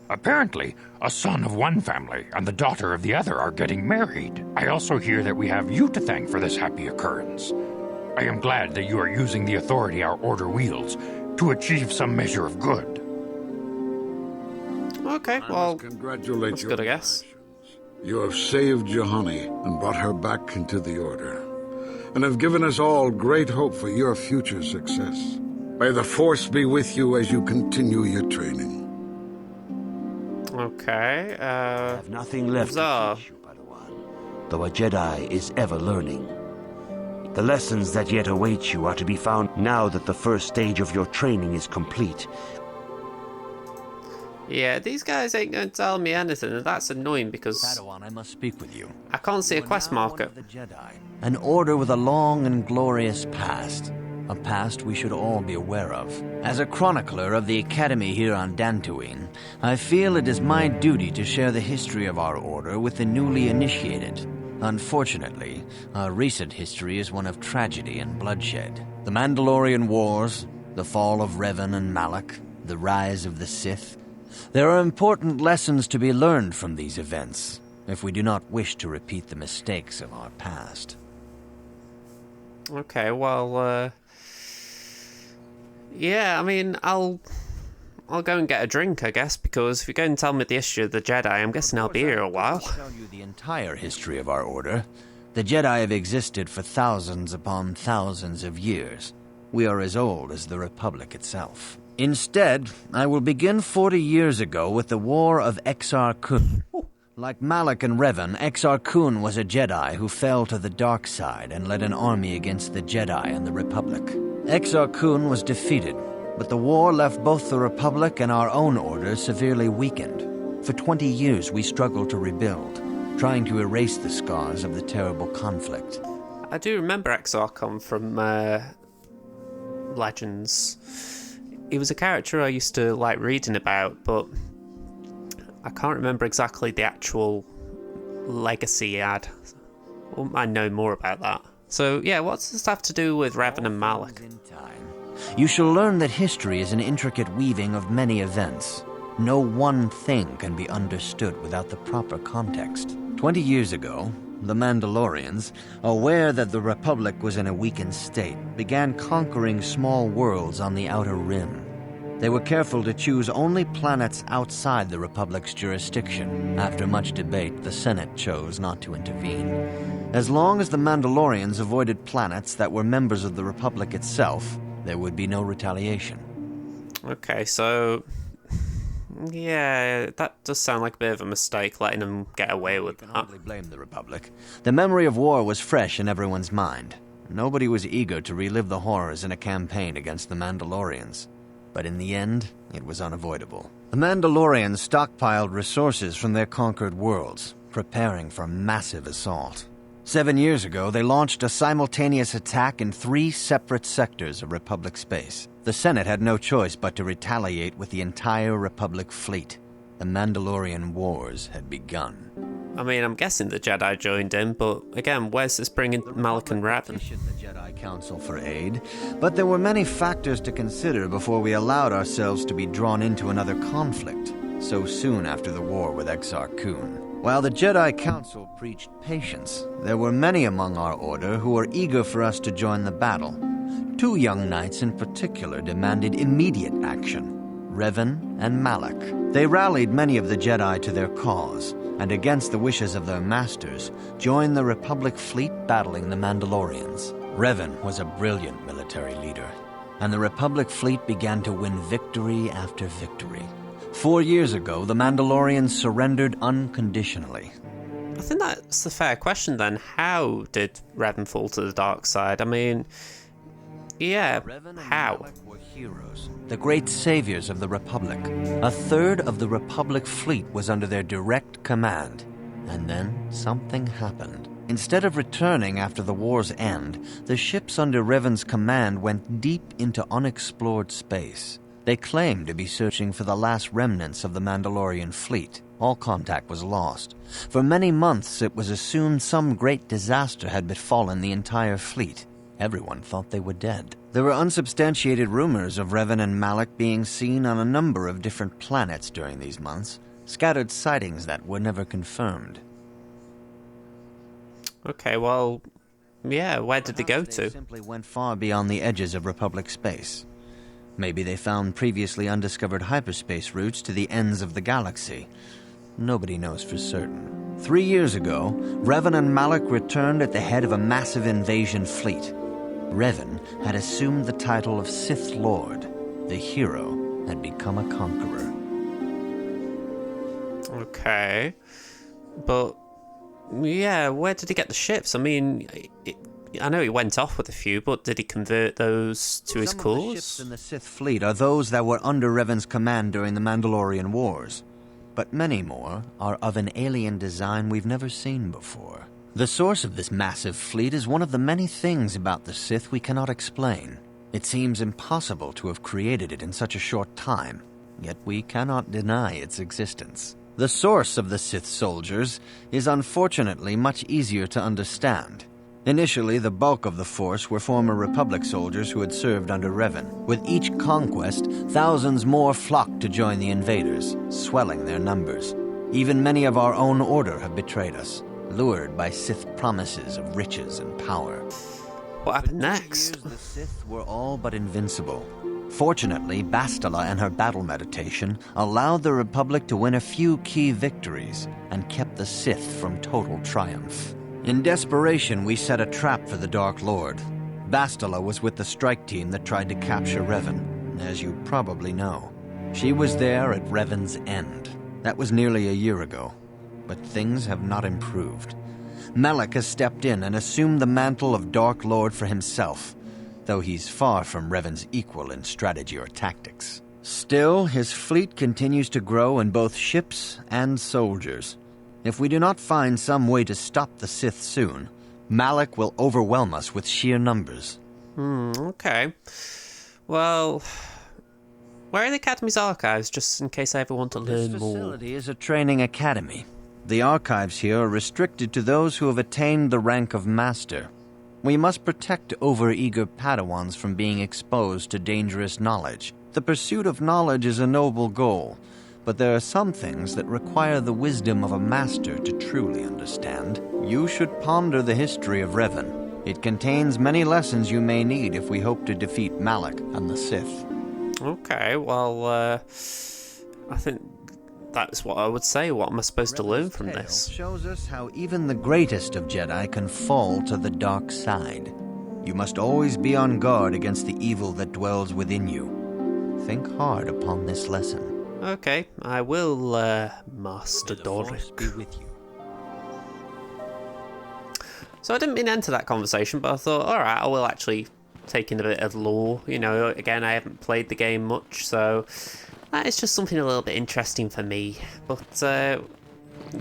L: Apparently, a son of one family and the daughter of the other are getting married. I also hear that we have you to thank for this happy occurrence. I am glad that you are using the authority our order wields to achieve some measure of good.
A: Okay, well,
M: congratulate
A: that's
M: you.
A: good, I guess.
M: You have saved Johanni and brought her back into the Order, and have given us all great hope for your future success. May the Force be with you as you continue your training.
A: Okay,
N: I have nothing left to teach you, Padawan, though a Jedi is ever learning. The lessons that yet await you are to be found now that the first stage of your training is complete.
A: Yeah, these guys ain't going to tell me anything, and that's annoying because
C: Padawan, I must speak with you.
A: I can't see a quest marker.
C: The Jedi. An order with a long and glorious past. A past we should all be aware of. As a chronicler of the Academy here on Dantooine, I feel it is my duty to share the history of our order with the newly initiated. Unfortunately, our recent history is one of tragedy and bloodshed. The Mandalorian Wars, the fall of Revan and Malak, the rise of the Sith. There are important lessons to be learned from these events, if we do not wish to repeat the mistakes of our past.
A: Okay, well, yeah, I mean, I'll go and get a drink, I guess, because if you're going to tell me the history of the Jedi, I'm guessing I'll be here a while.
C: I'll tell you the entire history of our order. The Jedi have existed for thousands upon thousands of years. We are as old as the Republic itself. Instead, I will begin 40 years ago with the War of Exar Kun. Like Malak and Revan, Exar Kun was a Jedi who fell to the dark side and led an army against the Jedi and the Republic. Exar Kun was defeated, but the war left both the Republic and our own order severely weakened. For 20 years we struggled to rebuild, trying to erase the scars of the terrible conflict.
A: I do remember Exar Kun from Legends. He was a character I used to like reading about, but I can't remember exactly the actual legacy he had. I know more about that. So, yeah, what's this have to do with Revan and Malak?
C: You shall learn that history is an intricate weaving of many events. No one thing can be understood without the proper context. 20 years ago, the Mandalorians, aware that the Republic was in a weakened state, began conquering small worlds on the Outer Rim. They were careful to choose only planets outside the Republic's jurisdiction. After much debate, the Senate chose not to intervene. As long as the Mandalorians avoided planets that were members of the Republic itself, there would be no retaliation.
A: Okay, so yeah, that does sound like a bit of a mistake, letting them get away with that.
C: I hardly blame the Republic. The memory of war was fresh in everyone's mind. Nobody was eager to relive the horrors in a campaign against the Mandalorians. But in the end, it was unavoidable. The Mandalorians stockpiled resources from their conquered worlds, preparing for a massive assault. 7 years ago, they launched a simultaneous attack in 3 separate sectors of Republic space. The Senate had no choice but to retaliate with the entire Republic fleet. The Mandalorian Wars had begun.
A: I mean, I'm guessing the Jedi joined in, but again, where's this bringing Malak and Revan?
C: The Jedi Council for aid, but there were many factors to consider before we allowed ourselves to be drawn into another conflict, so soon after the war with Exar Kun. While the Jedi Council preached patience, there were many among our order who were eager for us to join the battle. 2 young knights in particular demanded immediate action, Revan and Malak. They rallied many of the Jedi to their cause, and against the wishes of their masters, joined the Republic fleet battling the Mandalorians. Revan was a brilliant military leader, and the Republic fleet began to win victory after victory. 4 years ago, the Mandalorians surrendered unconditionally.
A: I think that's a fair question then. How did Revan fall to the dark side? I mean, yeah, how?
C: Were heroes, the great saviors of the Republic. 1/3 of the Republic fleet was under their direct command. And then something happened. Instead of returning after the war's end, the ships under Revan's command went deep into unexplored space. They claimed to be searching for the last remnants of the Mandalorian fleet. All contact was lost. For many months it was assumed some great disaster had befallen the entire fleet. Everyone thought they were dead. There were unsubstantiated rumors of Revan and Malak being seen on a number of different planets during these months, scattered sightings that were never confirmed.
A: Okay, well, yeah, where did they go to?
C: They simply went far beyond the edges of Republic space. Maybe they found previously undiscovered hyperspace routes to the ends of the galaxy. Nobody knows for certain. 3 years ago, Revan and Malak returned at the head of a massive invasion fleet. Revan had assumed the title of Sith Lord. The hero had become a conqueror.
A: Okay. But, yeah, where did he get the ships? I mean, I know he went off with a few, but did he convert those to his
C: Some
A: cause?
C: of the ships in the Sith fleet are those that were under Revan's command during the Mandalorian Wars. But many more are of an alien design we've never seen before. The source of this massive fleet is one of the many things about the Sith we cannot explain. It seems impossible to have created it in such a short time, yet we cannot deny its existence. The source of the Sith soldiers is unfortunately much easier to understand. Initially, the bulk of the force were former Republic soldiers who had served under Revan. With each conquest, thousands more flocked to join the invaders, swelling their numbers. Even many of our own order have betrayed us, lured by Sith promises of riches and power.
A: What happened next?
C: For 2 years, the Sith were all but invincible. Fortunately, Bastila and her battle meditation allowed the Republic to win a few key victories and kept the Sith from total triumph. In desperation, we set a trap for the Dark Lord. Bastila was with the strike team that tried to capture Revan, as you probably know. She was there at Revan's end. That was nearly a year ago, but things have not improved. Malak has stepped in and assumed the mantle of Dark Lord for himself, though he's far from Revan's equal in strategy or tactics. Still, his fleet continues to grow in both ships and soldiers. If we do not find some way to stop the Sith soon, Malak will overwhelm us with sheer numbers.
A: Okay. Well, where are the Academy's archives, just in case I ever want to learn
C: This
A: more?
C: facility is a training academy. The archives here are restricted to those who have attained the rank of Master. We must protect over-eager Padawans from being exposed to dangerous knowledge. The pursuit of knowledge is a noble goal, but there are some things that require the wisdom of a master to truly understand. You should ponder the history of Revan. It contains many lessons you may need if we hope to defeat Malak and the Sith.
A: Okay, well, I think that's what I would say. What am I supposed to learn from this?
C: Shows us how even the greatest of Jedi can fall to the dark side. You must always be on guard against the evil that dwells within you. Think hard upon this lesson.
A: Okay, I will, Master Doric.
C: Be with you.
A: So I didn't mean to enter that conversation, but I thought, alright, I will actually take in a bit of lore. You know, again, I haven't played the game much, so that is just something a little bit interesting for me. But,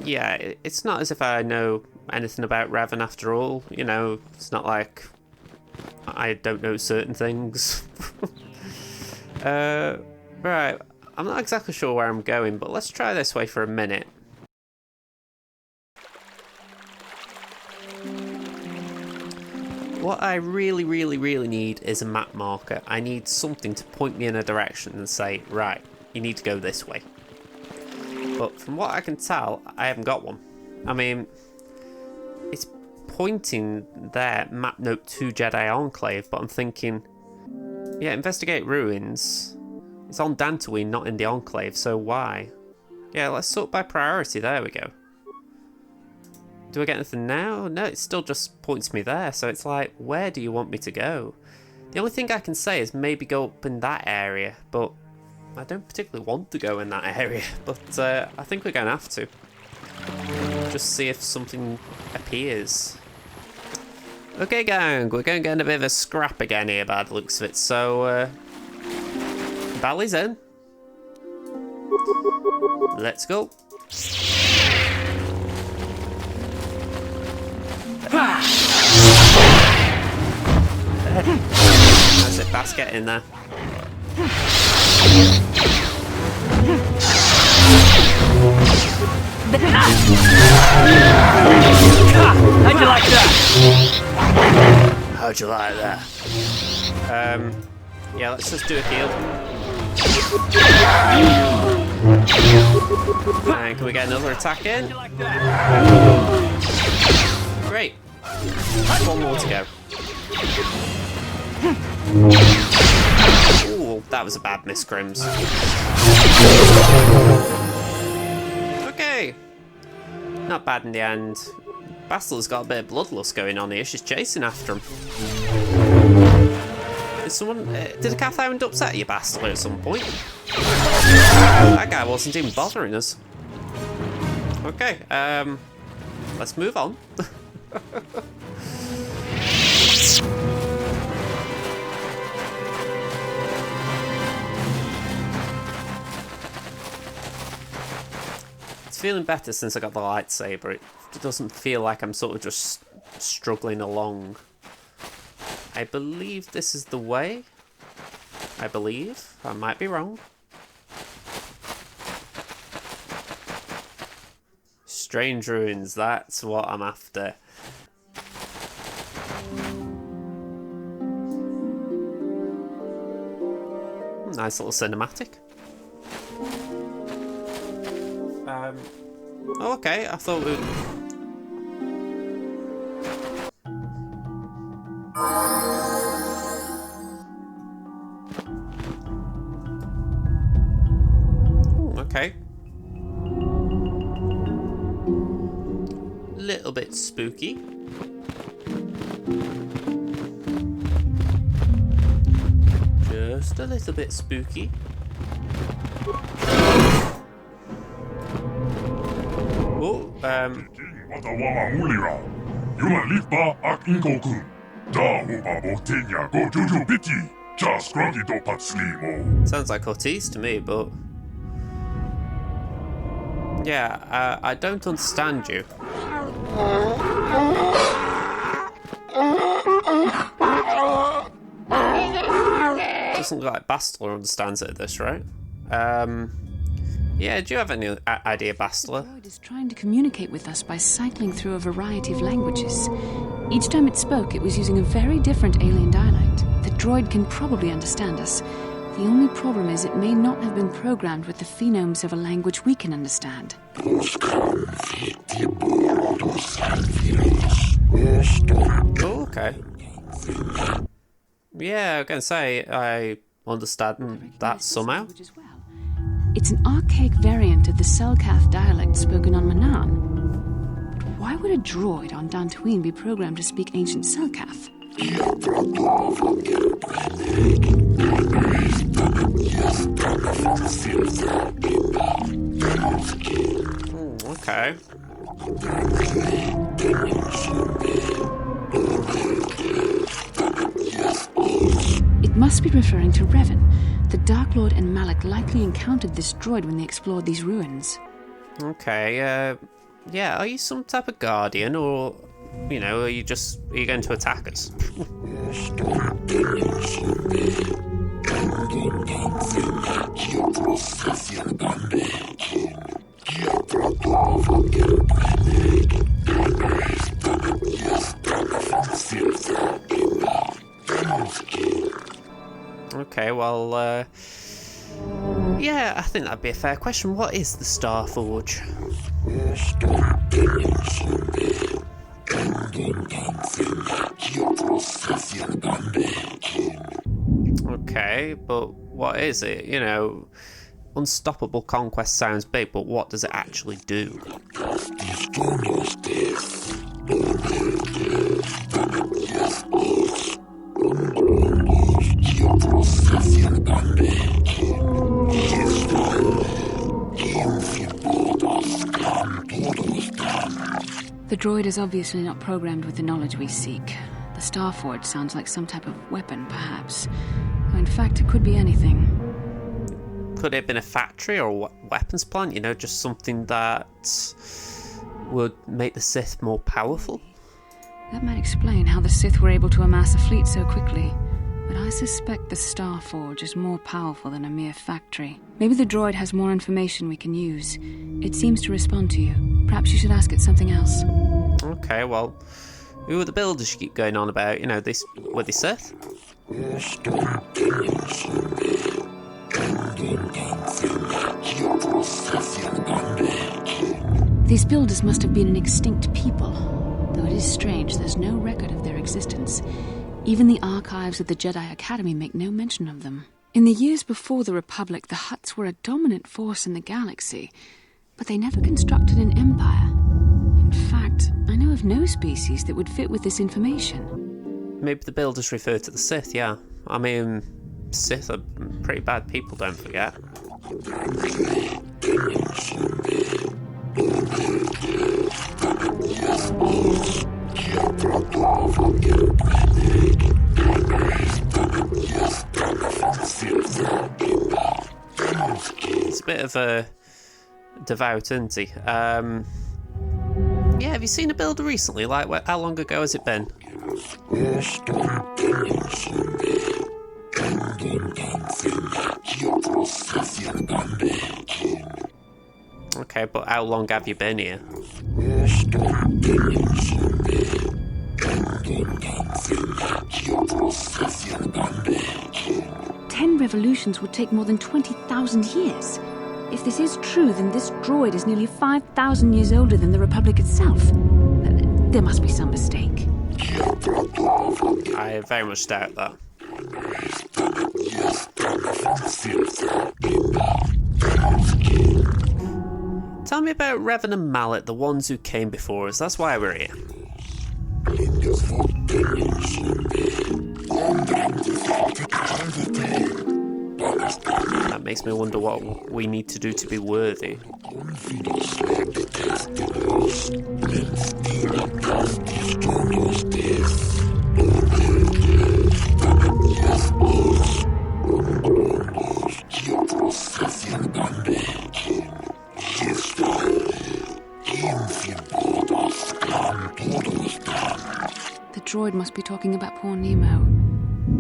A: yeah, it's not as if I know anything about Revan after all. You know, it's not like I don't know certain things. Right. I'm not exactly sure where I'm going, but let's try this way for a minute. What I really need is a map marker. I need something to point me in a direction and say, right, you need to go this way. But from what I can tell, I haven't got one. I mean, it's pointing there, map note 2 Jedi Enclave, but I'm thinking, yeah, investigate ruins. It's on Dantooine, not in the Enclave, so why? Yeah, let's sort by priority, there we go. Do I get anything now? No, it still just points me there, so it's like, where do you want me to go? The only thing I can say is maybe go up in that area, but I don't particularly want to go in that area, but I think we're going to have to. Just see if something appears. Okay, gang, we're going to get in a bit of a scrap again here by the looks of it, so Bally's in. Let's go. That's it, basket in there.
K: How'd you like that?
A: How'd you like that? Yeah, let's just do a heal. And can we get another attack in? Great. One more to go. Ooh, that was a bad miss, Grims. Okay. Not bad in the end. Bastille's got a bit of bloodlust going on here. She's chasing after him. Is someone... did a Cathound upset you, Bastille, at some point? That guy wasn't even bothering us. Okay, let's move on. It's feeling better since I got the lightsaber. It doesn't feel like I'm sort of just struggling along. I believe this is the way. I believe. I might be wrong. Strange ruins, that's what I'm after. Nice little cinematic. Oh, okay, I thought we... Okay. Little bit spooky. Just a little bit spooky. Oh, sounds like Ortiz to me, but... Yeah, I don't understand you. Doesn't look like Bastler understands it at this, right? Yeah, do you have any idea, Bastler?
D: The droid is trying to communicate with us by cycling through a variety of languages. Each time it spoke, it was using a very different alien dialect. The droid can probably understand us. The only problem is it may not have been programmed with the phonemes of a language we can understand.
A: Oh, okay. Yeah, I was going to say, I understand that somehow.
D: It's an archaic variant of the Selkath dialect spoken on Manan. But why would a droid on Dantooine be programmed to speak ancient Selkath?
A: Okay.
D: It must be referring to Revan. The Dark Lord and Malak likely encountered this droid when they explored these ruins.
A: Okay, yeah, are you some type of guardian, or, you know, are you going to attack us? Okay, well, yeah, I think that'd be a fair question. What is the Starforge? Okay, but what is it? You know, unstoppable conquest sounds big, but what does it actually do?
D: The droid is obviously not programmed with the knowledge we seek. The Starforge sounds like some type of weapon, perhaps. Or in fact, it could be anything.
A: Could it have been a factory or a weapons plant? You know, just something that would make the Sith more powerful?
D: That might explain how the Sith were able to amass a fleet so quickly. But I suspect the Star Forge is more powerful than a mere factory. Maybe the droid has more information we can use. It seems to respond to you. Perhaps you should ask it something else.
A: Okay, well, who are the builders you keep going on about? You know, were they Sith?
D: These builders must have been an extinct people. Though it is strange, there's no record of their existence. Even the archives of the Jedi Academy make no mention of them. In the years before the Republic, the Hutts were a dominant force in the galaxy, but they never constructed an empire. In fact, I know of no species that would fit with this information.
A: Maybe the builders refer to the Sith, yeah. I mean, Sith are pretty bad people, don't forget. It's a bit of a devout, isn't he? Yeah, have you seen a builder recently? Like, how long ago has it been? Okay, but how long have you been here?
D: Ten revolutions would take more than 20,000 years. If this is true, then this droid is nearly 5,000 years older than the Republic itself. There must be some mistake.
A: I very much doubt that. Tell me about Revan and Mallet, the ones who came before us. That's why we're here. That makes me wonder what we need to do to be worthy.
D: The droid must be talking about poor Nemo.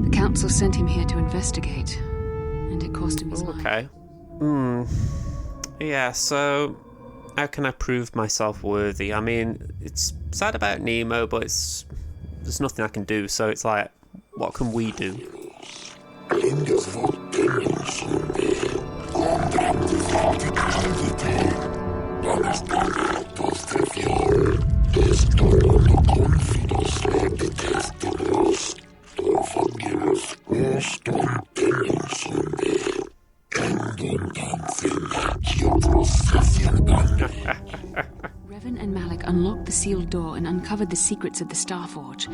D: The council sent him here to investigate, and it cost him his life.
A: Okay. Yeah, so how can I prove myself worthy? I mean, it's sad about Nemo, but there's nothing I can do, so it's like, what can we do?
D: Revan and Malak unlocked the sealed door and uncovered the secrets of the Star Forge.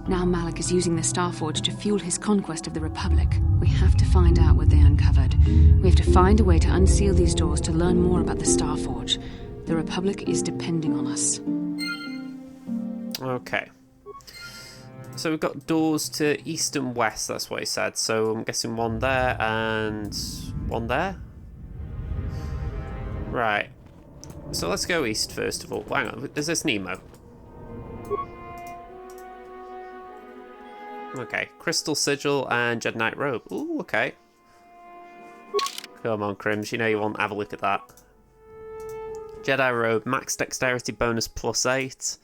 D: Now Malak is using the Star Forge to fuel his conquest of the Republic. We have to find out what they uncovered. We have to find a way to unseal these doors to learn more about the Star Forge. The Republic is depending on us.
A: Okay. So we've got doors to east and west, that's what he said. So I'm guessing one there and one there. Right. So let's go east first of all. Hang on, is this Nemo? Okay, Crystal Sigil and Jedi Knight Robe. Ooh, okay. Come on, Crims, you know you want to have a look at that. Jedi Robe, max dexterity bonus +8.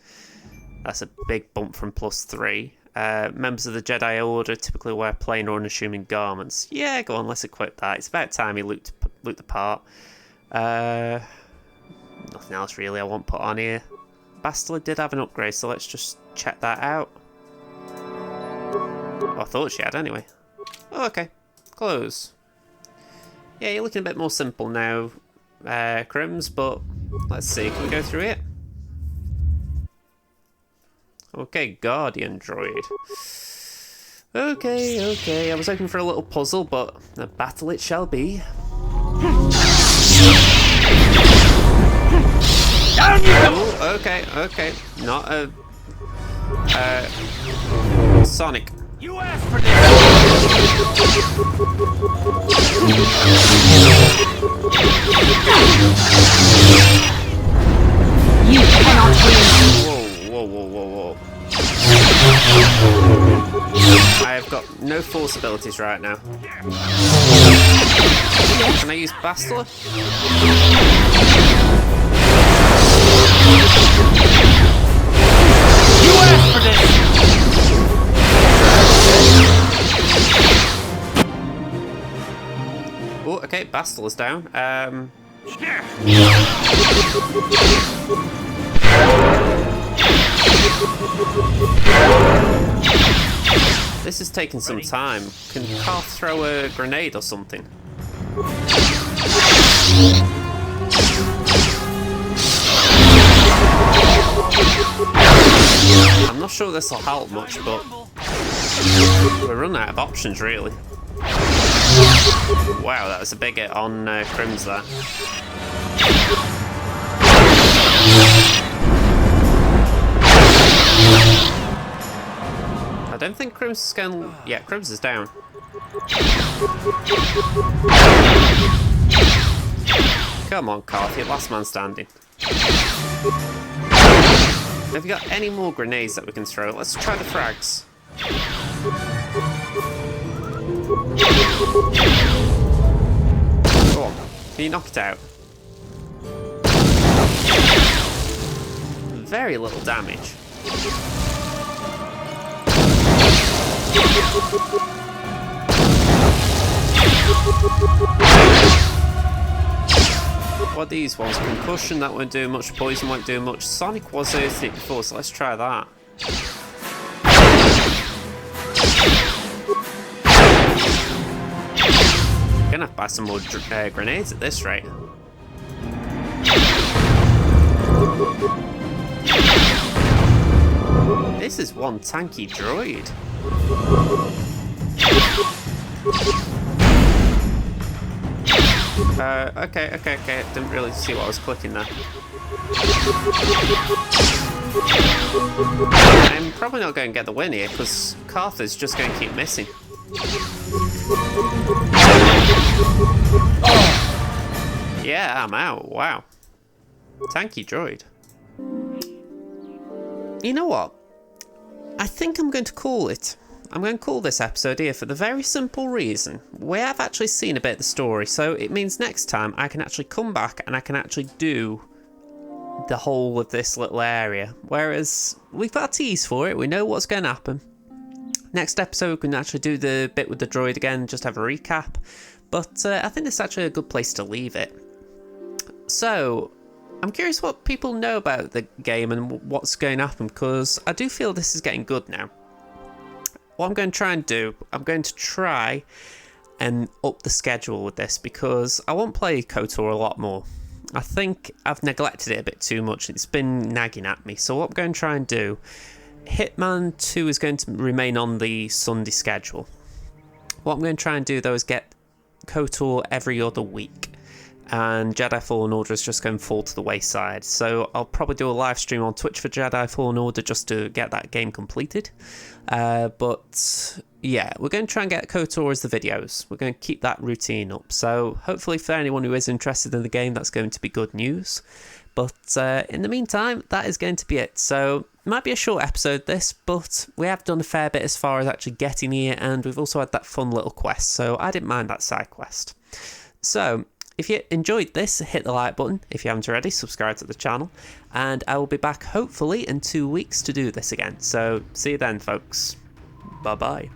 A: That's a big bump from +3. Members of the Jedi Order typically wear plain or unassuming garments. Yeah, go on, let's equip that. It's about time he looked the part. Nothing else really I want put on here. Bastila did have an upgrade, so let's just check that out. Oh, I thought she had anyway. Oh, okay. Close. Yeah, you're looking a bit more simple now, Crims, but let's see. Can we go through it? Okay, Guardian Droid. Okay. I was hoping for a little puzzle, but a battle it shall be. Ooh, okay. Not a... Sonic.
F: You asked for this!
J: You cannot win!
A: Whoa. I I've got no force abilities right now. Can I use Bastila?
J: You asked for this!
A: Oh, okay, Bastila's down. This is taking some time. Can Karth throw a grenade or something? I'm not sure this will help much, but we're running out of options, really. Wow, that was a big hit on Crims there. I don't think Crims is going... Yeah, Crims is down. Come on, Karth, you're last man standing. Have you got any more grenades that we can throw? Let's try the frags. Go on, can you knock it out? Very little damage. What are these ones? Concussion, that won't do much. Poison won't do much. Sonic was earthy before, so let's try that. Gonna have to buy some more grenades at this rate. This is one tanky droid. Okay. Didn't really see what I was clicking there. I'm probably not going to get the win here because Karth is just going to keep missing. Yeah, I'm out. Wow. Tanky droid. You know what? I think I'm going to call it. I'm going to call this episode here for the very simple reason we have actually seen a bit of the story, so it means next time I can actually come back and I can actually do the whole of this little area, whereas we've got a tease for it, we know what's going to happen. Next episode we can actually do the bit with the droid again, just have a recap, but I think this is actually a good place to leave it. So I'm curious what people know about the game and what's going to happen, because I do feel this is getting good now. What I'm going to try and do, I'm going to try and up the schedule with this because I want to play KOTOR a lot more. I think I've neglected it a bit too much. It's been nagging at me. So what I'm going to try and do, Hitman 2 is going to remain on the Sunday schedule. What I'm going to try and do though is get KOTOR every other week. And Jedi Fallen Order is just going to fall to the wayside. So I'll probably do a live stream on Twitch for Jedi Fallen Order just to get that game completed. But yeah, we're going to try and get KOTOR as the videos. We're going to keep that routine up. So hopefully for anyone who is interested in the game, that's going to be good news. But in the meantime, that is going to be it. So it might be a short episode this, but we have done a fair bit as far as actually getting here. And we've also had that fun little quest. So I didn't mind that side quest. So if you enjoyed this, hit the like button. If you haven't already, subscribe to the channel. And I will be back hopefully in 2 weeks to do this again. So see you then, folks. Bye-bye.